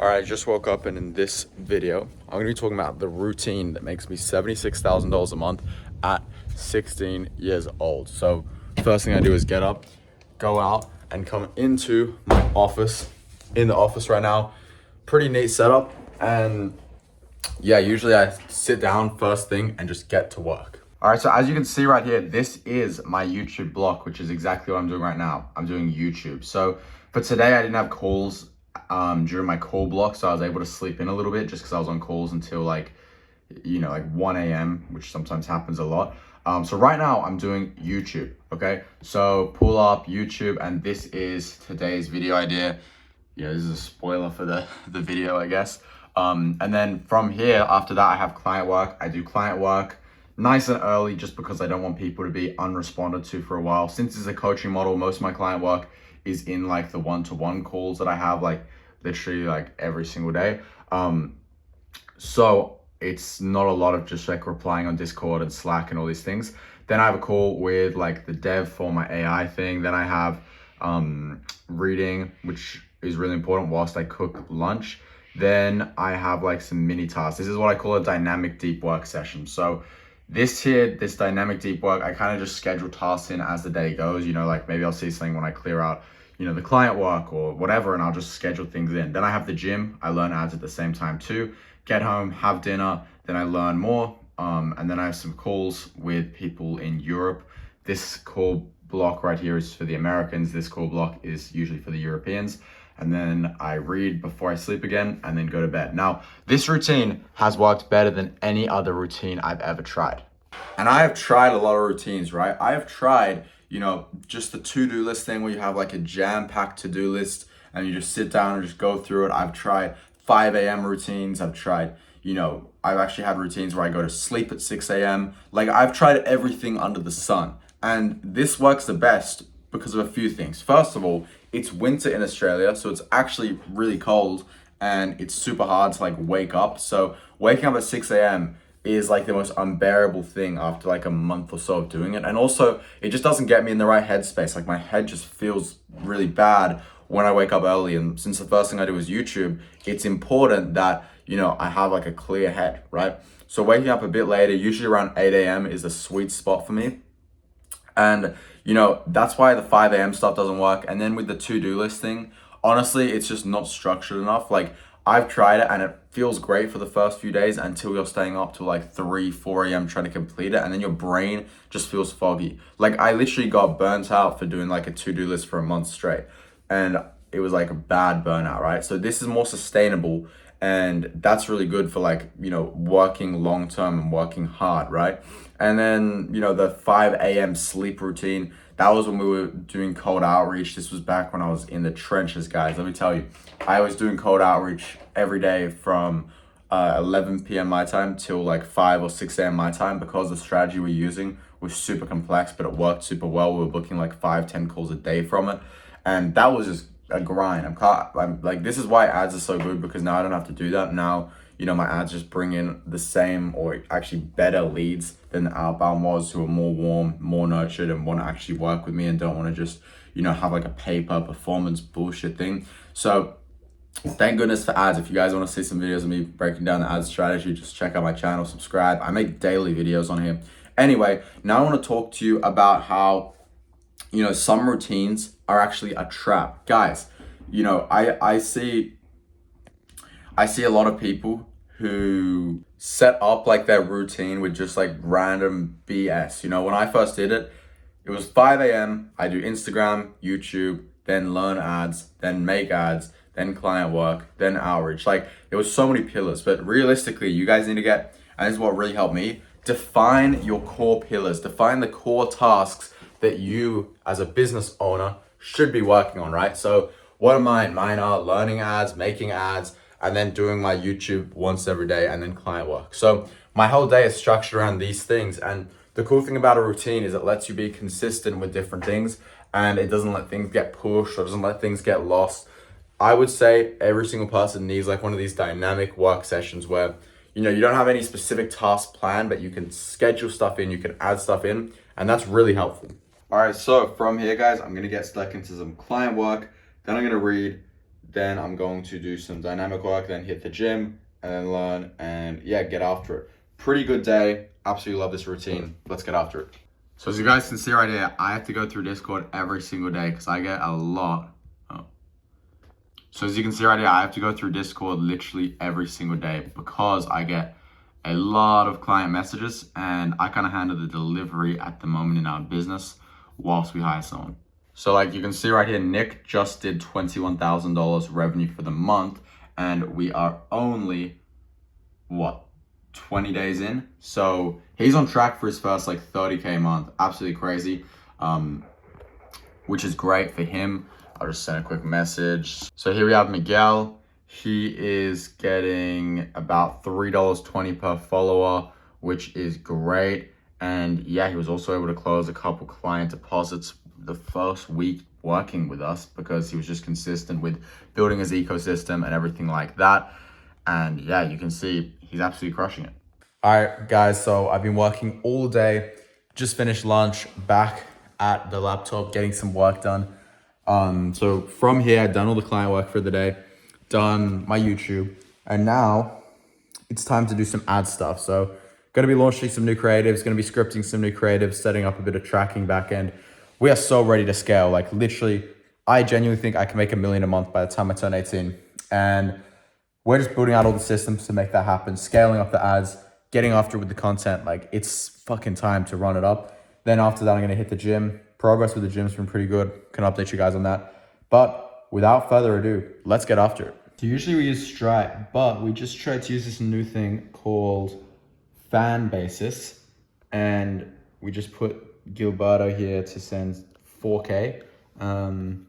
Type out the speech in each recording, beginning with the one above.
All right, I just woke up, and in this video, I'm gonna be talking about the routine that makes me $76,000 a month at 16 years old. So first thing I do is get up, go out, and come into my office. In the office right now, pretty neat setup. And yeah, usually I sit down first thing and just get to work. All right, so as you can see right here, this is my YouTube block, which is exactly what I'm doing right now. I'm doing YouTube. So for today, I didn't have calls during my call block, so I was able to sleep in a little bit just because I was on calls until like 1 a.m., which sometimes happens a lot. So right now I'm doing YouTube, okay? So pull up YouTube, and this is today's video idea. Yeah, this is a spoiler for the video, I guess. And then from here, after that, I have client work. I do client work nice and early just because I don't want people to be unresponded to for a while. Since it's a coaching model, most of my client work is in like the one-to-one calls that I have like literally like every single day. So it's not a lot of just like replying on Discord and Slack and all these things. Then I have a call with like the dev for my AI thing. Then I have reading, which is really important whilst I cook lunch. Then I have like some mini tasks. This is what I call a dynamic deep work session. So this dynamic deep work, I kind of just schedule tasks in as the day goes. Like maybe I'll see something when I clear out the client work or whatever, and I'll just schedule things in. Then I have the gym. I learn ads at the same time too. Get home, have dinner, then I learn more. And then I have some calls with people in Europe. This call block right here is for the Americans. This call block is usually for the Europeans. And then I read before I sleep again and then go to bed. Now, this routine has worked better than any other routine I've ever tried. And I have tried a lot of routines, right? I have tried just the to-do list thing where you have like a jam-packed to-do list and you just sit down and just go through it. I've tried 5 a.m. routines. I've tried, I've actually had routines where I go to sleep at 6 a.m. Like I've tried everything under the sun. And this works the best because of a few things. First of all, it's winter in Australia, so it's actually really cold and it's super hard to like wake up. So waking up at 6 a.m. is like the most unbearable thing after like a month or so of doing it. And also it just doesn't get me in the right headspace. Like my head just feels really bad when I wake up early. And since the first thing I do is YouTube, it's important that, I have like a clear head, right? So waking up a bit later, usually around 8 a.m. is a sweet spot for me. And, that's why the 5 a.m. stuff doesn't work. And then with the to-do list thing, honestly, it's just not structured enough. Like I've tried it and it feels great for the first few days until you're staying up to like 3, 4 a.m. trying to complete it. And then your brain just feels foggy. Like I literally got burnt out for doing like a to-do list for a month straight. And it was like a bad burnout, right? So this is more sustainable. And that's really good for like, working long-term and working hard, right? And then, the 5 a.m. sleep routine, that was when we were doing cold outreach. This was back when I was in the trenches, guys. Let me tell you, I was doing cold outreach every day from 11 p.m. my time till like 5 or 6 a.m. my time because the strategy we're using was super complex, but it worked super well. We were booking like 5-10 calls a day from it. And that was just a grind. I'm like, this is why ads are so good because now I don't have to do that. Now, my ads just bring in the same or actually better leads than the outbound was, who are more warm, more nurtured, and want to actually work with me and don't want to just, have like a paper performance bullshit thing. So thank goodness for ads. If you guys want to see some videos of me breaking down the ad strategy, just check out my channel, subscribe. I make daily videos on here. Anyway, now I want to talk to you about how some routines are actually a trap. Guys, I see a lot of people who set up like their routine with just like random BS. When I first did it, it was 5 a.m. I do Instagram, YouTube, then learn ads, then make ads, then client work, then outreach. Like it was so many pillars, but realistically, you guys need to get, and this is what really helped me, define your core pillars, define the core tasks that you as a business owner should be working on, right? So what are mine? Mine are learning ads, making ads, and then doing my YouTube once every day, and then client work. So my whole day is structured around these things. And the cool thing about a routine is it lets you be consistent with different things, and it doesn't let things get pushed or doesn't let things get lost. I would say every single person needs like one of these dynamic work sessions where, you don't have any specific task plan, but you can schedule stuff in, you can add stuff in, and that's really helpful. All right, so from here, guys, I'm going to get stuck into some client work. Then I'm going to read. Then I'm going to do some dynamic work, then hit the gym, and then learn, and yeah, get after it. Pretty good day. Absolutely love this routine. Let's get after it. So as you guys can see right here, I have to go through Discord every single day because I get a lot. So as you can see right here, I have to go through Discord literally every single day because I get a lot of client messages and I kind of handle the delivery at the moment in our business whilst we hire someone. So like you can see right here, Nick just did $21,000 revenue for the month and we are only, 20 days in? So he's on track for his first like 30K a month. Absolutely crazy, which is great for him. I'll just send a quick message. So here we have Miguel. He is getting about $3.20 per follower, which is great. And yeah, he was also able to close a couple client deposits the first week working with us because he was just consistent with building his ecosystem and everything like that. And yeah, you can see he's absolutely crushing it. All right, guys, so I've been working all day, just finished lunch, back at the laptop, getting some work done. So from here, I've done all the client work for the day, done my YouTube, and now it's time to do some ad stuff. So gonna be launching some new creatives, gonna be scripting some new creatives, setting up a bit of tracking back end. We are so ready to scale. Like literally, I genuinely think I can make $1 million a month by the time I turn 18. And we're just building out all the systems to make that happen, scaling up the ads, getting after with the content. Like it's fucking time to run it up. Then after that, I'm gonna hit the gym. Progress with the gym's been pretty good. Can update you guys on that. But without further ado, let's get after it. So usually we use Stripe, but we just tried to use this new thing called Fan Basis. And we just put Gilberto here to send 4K. I'm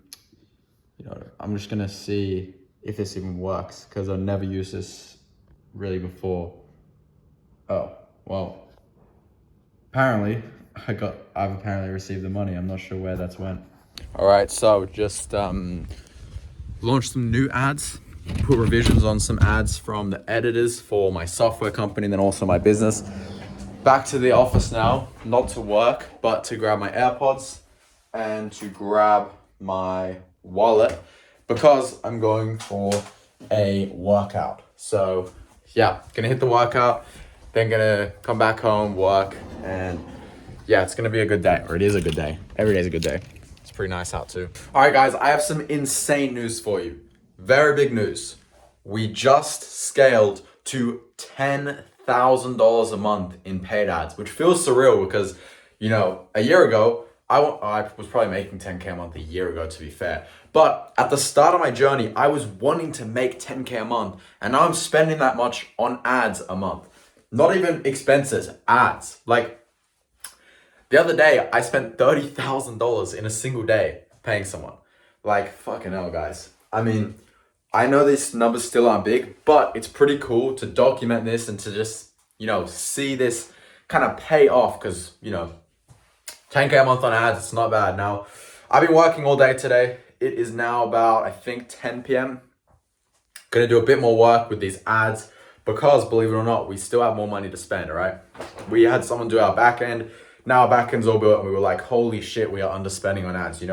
just gonna see if this even works because I've never used this really before. Oh, well, apparently I've apparently received the money. I'm not sure where that's went. All right, so just launched some new ads, put revisions on some ads from the editors for my software company and then also my business. Back to the office now, not to work, but to grab my AirPods and to grab my wallet because I'm going for a workout. So yeah, gonna hit the workout, then gonna come back home, work, and yeah, it's gonna be a good day, or it is a good day. Every day's a good day. It's pretty nice out too. All right, guys, I have some insane news for you. Very big news. We just scaled to $10,000 a month in paid ads, which feels surreal because, a year ago, I was probably making 10K a month a year ago, to be fair. But at the start of my journey, I was wanting to make 10K a month, and now I'm spending that much on ads a month. Not even expenses, ads. Like, the other day, I spent $30,000 in a single day paying someone. Like, fucking hell, guys. I mean, I know these numbers still aren't big, but it's pretty cool to document this and to just, see this kind of pay off because, 10K a month on ads, it's not bad. Now, I've been working all day today. It is now about, I think, 10 p.m. Gonna do a bit more work with these ads because, believe it or not, we still have more money to spend, all right? We had someone do our back end. Now our back end's all built and we were like, holy shit, we are underspending on ads, We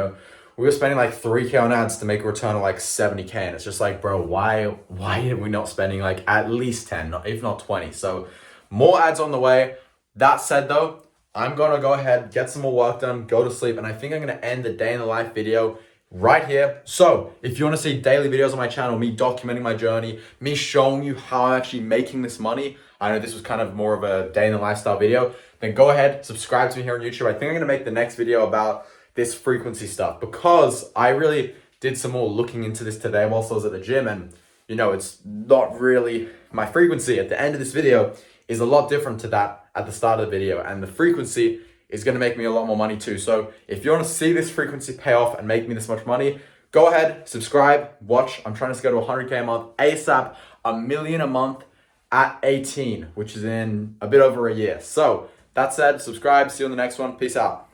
were spending like 3K on ads to make a return of like 70K. And it's just like, bro, why are we not spending like at least 10, if not 20? So more ads on the way. That said though, I'm gonna go ahead, get some more work done, go to sleep. And I think I'm gonna end the day in the life video right here. So if you wanna see daily videos on my channel, me documenting my journey, me showing you how I'm actually making this money, I know this was kind of more of a day in the lifestyle video, then go ahead, subscribe to me here on YouTube. I think I'm gonna make the next video about this frequency stuff because I really did some more looking into this today whilst I was at the gym and it's not really my frequency at the end of this video is a lot different to that at the start of the video, and the frequency is going to make me a lot more money too. So if you want to see this frequency pay off and make me this much money, go ahead, subscribe, watch. I'm trying to scale to 100K a month ASAP, $1 million a month at 18, which is in a bit over a year. So that said, subscribe, see you on the next one. Peace out.